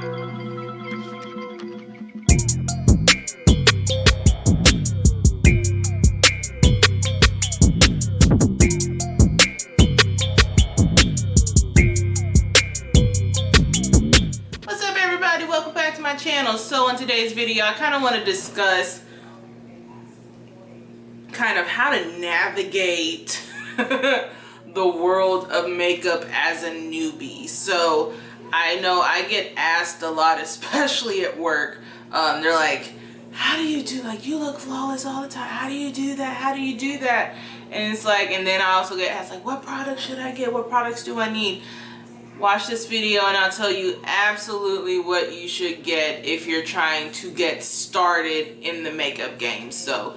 What's up, everybody? Welcome back to my channel. So in today's video, I kind of want to discuss kind of how to navigate the world of makeup as a newbie. So I know I get asked a lot, especially at work. They're like, how do you do, like, you look flawless all the time. How do you do that? How do you do that? And it's like, and then I also get asked, like, what products should I get? What products do I need? Watch this video and I'll tell you absolutely what you should get if you're trying to get started in the makeup game. So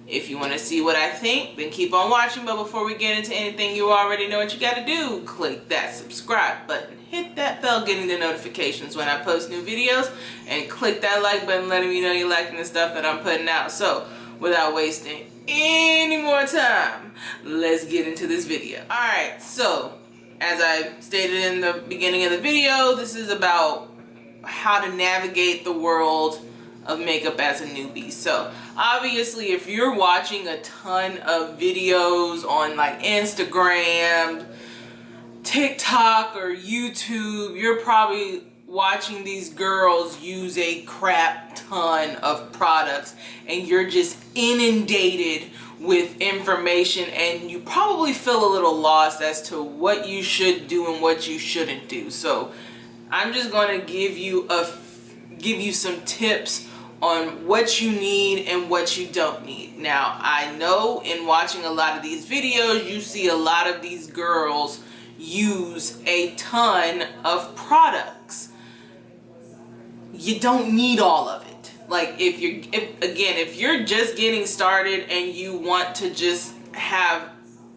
if you want to see what I think, then keep on watching. But before we get into anything, you already know what you got to do. Click that subscribe button, hit that bell getting the notifications when I post new videos, and click that like button letting me know you're liking the stuff that I'm putting out. So without wasting any more time, let's get into this video. Alright, so as I stated in the beginning of the video, this is about how to navigate the world of makeup as a newbie. So obviously, if you're watching a ton of videos on like Instagram, TikTok, or YouTube, you're probably watching these girls use a crap ton of products and you're just inundated with information, and you probably feel a little lost as to what you should do and what you shouldn't do. So I'm just going to give you some tips on what you need and what you don't need. Now, I know in watching a lot of these videos, you see a lot of these girls use a ton of products. You don't need all of it. Like if you're just getting started and you want to just have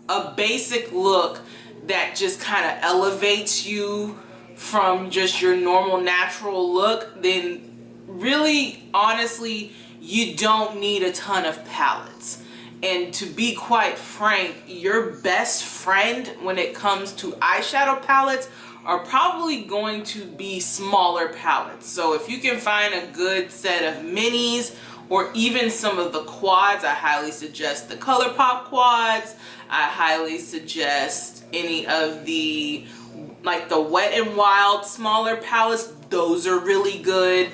a basic look that just kind of elevates you from just your normal natural look, then really, honestly, you don't need a ton of palettes. And to be quite frank, your best friend when it comes to eyeshadow palettes are probably going to be smaller palettes. So if you can find a good set of minis or even some of the quads, I highly suggest the ColourPop quads. I highly suggest any of the, like the Wet n Wild smaller palettes. Those are really good.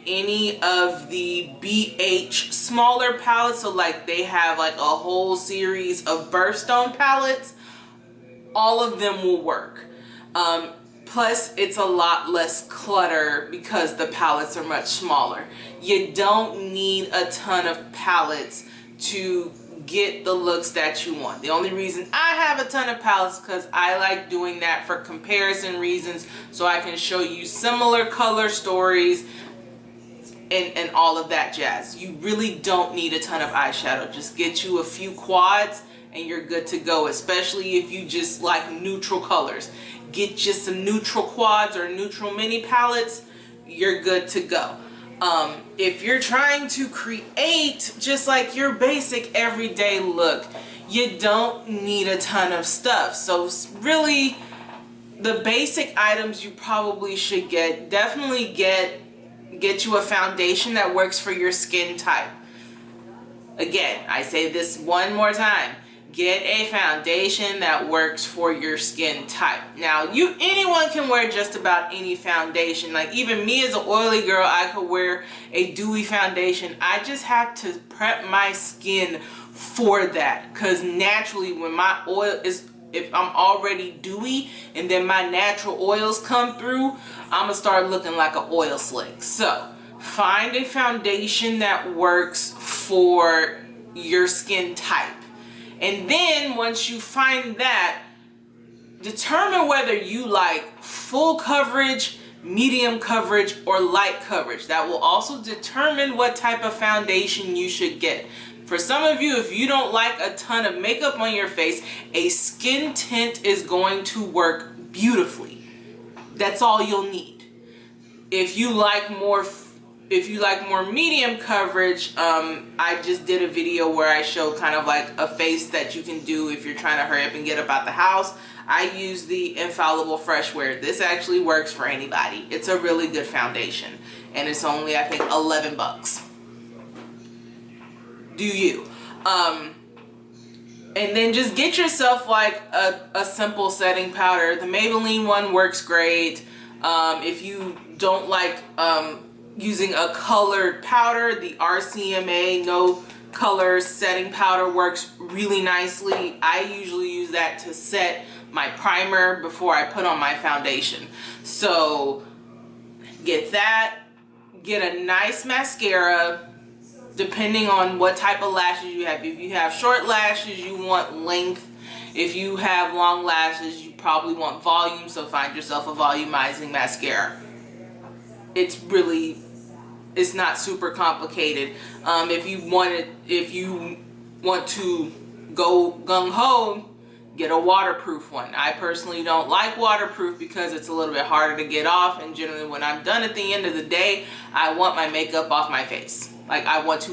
Any of the BH smaller palettes, so like they have like a whole series of birthstone palettes, all of them will work. Plus it's a lot less clutter because the palettes are much smaller. You don't need a ton of palettes to get the looks that you want. The only reason I have a ton of palettes is because I like doing that for comparison reasons, so I can show you similar color stories and all of that jazz. You really don't need a ton of eyeshadow. Just get you a few quads and you're good to go, especially if you just like neutral colors. Get you some neutral quads or neutral mini palettes, you're good to go. If you're trying to create just like your basic everyday look, you don't need a ton of stuff. So really, the basic items you probably should get, definitely get you a foundation that works for your skin type. Again, I say this one more time. Get a foundation that works for your skin type. Now, anyone can wear just about any foundation. Like even me as an oily girl, I could wear a dewy foundation. I just have to prep my skin for that, because naturally when my oil is, if I'm already dewy and then my natural oils come through, I'm gonna start looking like an oil slick. So find a foundation that works for your skin type. And then once you find that, determine whether you like full coverage, medium coverage, or light coverage. That will also determine what type of foundation you should get. For some of you, if you don't like a ton of makeup on your face, a skin tint is going to work beautifully. That's all you'll need. If you like more If you like more medium coverage, I just did a video where I show kind of like a face that you can do if you're trying to hurry up and get up out the house. I use the Infallible Fresh Wear. This actually works for anybody. It's a really good foundation, and it's only, I think, 11 bucks. Do you? And then just get yourself like a simple setting powder. The Maybelline one works great. If you don't like using a colored powder, the RCMA No Color Setting Powder works really nicely. I usually use that to set my primer before I put on my foundation. So get that, get a nice mascara, depending on what type of lashes you have. If you have short lashes, you want length. If you have long lashes, you probably want volume, so find yourself a volumizing mascara. It's not super complicated. If you want to go gung-ho, get a waterproof one. I personally don't like waterproof because it's a little bit harder to get off, and generally when I'm done at the end of the day, I want my makeup off my face. Like I want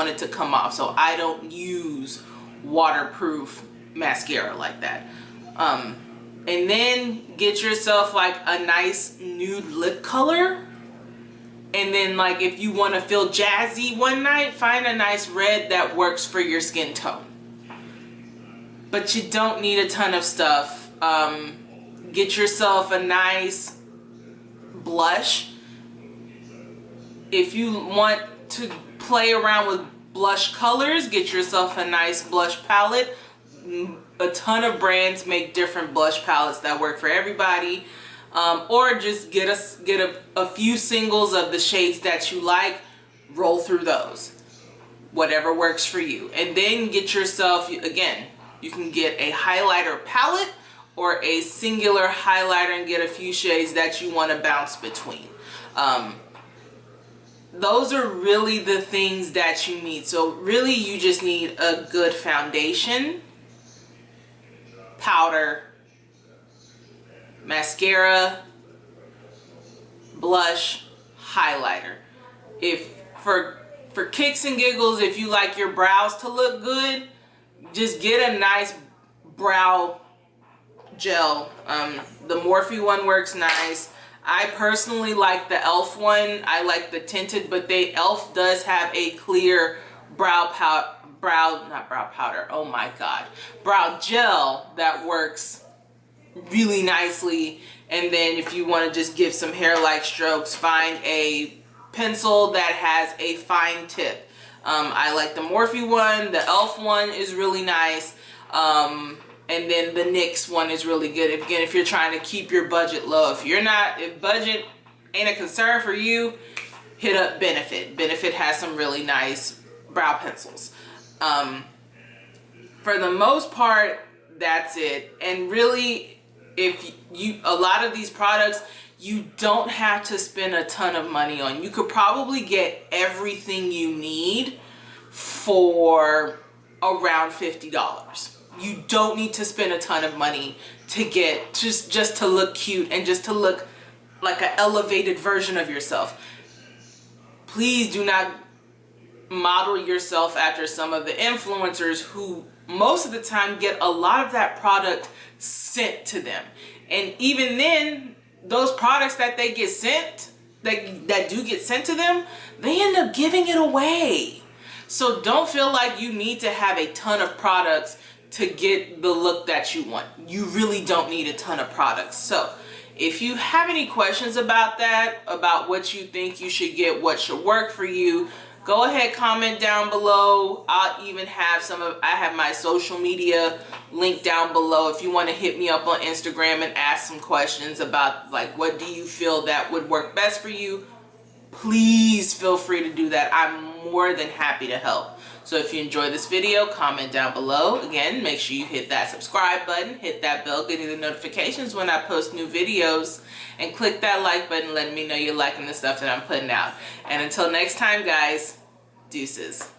it to come off, so I don't use waterproof mascara like that. And then get yourself like a nice nude lip color. And then like if you want to feel jazzy one night, find a nice red that works for your skin tone. But you don't need a ton of stuff. Get yourself a nice blush. If you want to play around with blush colors, get yourself a nice blush palette. A ton of brands make different blush palettes that work for everybody. Or just get a few singles of the shades that you like, roll through those. Whatever works for you. And then get yourself, again, you can get a highlighter palette or a singular highlighter and get a few shades that you want to bounce between. Those are really the things that you need. So really you just need a good foundation, powder, mascara, blush, highlighter. If for kicks and giggles, if you like your brows to look good, just get a nice brow gel. The Morphe one works nice. I personally like the e.l.f. one. I like the tinted, but e.l.f. does have a clear brow gel that works really nicely. And then if you want to just give some hair-like strokes, find a pencil that has a fine tip. I like the Morphe one. The e.l.f. one is really nice. And then the NYX one is really good. Again, if you're trying to keep your budget low. If budget ain't a concern for you, hit up Benefit. Benefit has some really nice brow pencils. For the most part, that's it. And really, a lot of these products, you don't have to spend a ton of money on. You could probably get everything you need for around $50. You don't need to spend a ton of money to get just to look cute and just to look like an elevated version of yourself. Please do not model yourself after some of the influencers who most of the time get a lot of that product sent to them. And even then, those products that they get sent, that do get sent to them, they end up giving it away. So don't feel like you need to have a ton of products to get the look that you want. You really don't need a ton of products. So if you have any questions about that, about what you think you should get, what should work for you, go ahead, comment down below. I'll even have I have my social media link down below if you want to hit me up on Instagram and ask some questions about like what do you feel that would work best for you. Please feel free to do that. I'm more than happy to help. So if you enjoyed this video, comment down below. Again, make sure you hit that subscribe button, hit that bell, getting the notifications when I post new videos, and click that like button letting me know you're liking the stuff that I'm putting out. And until next time, guys, deuces.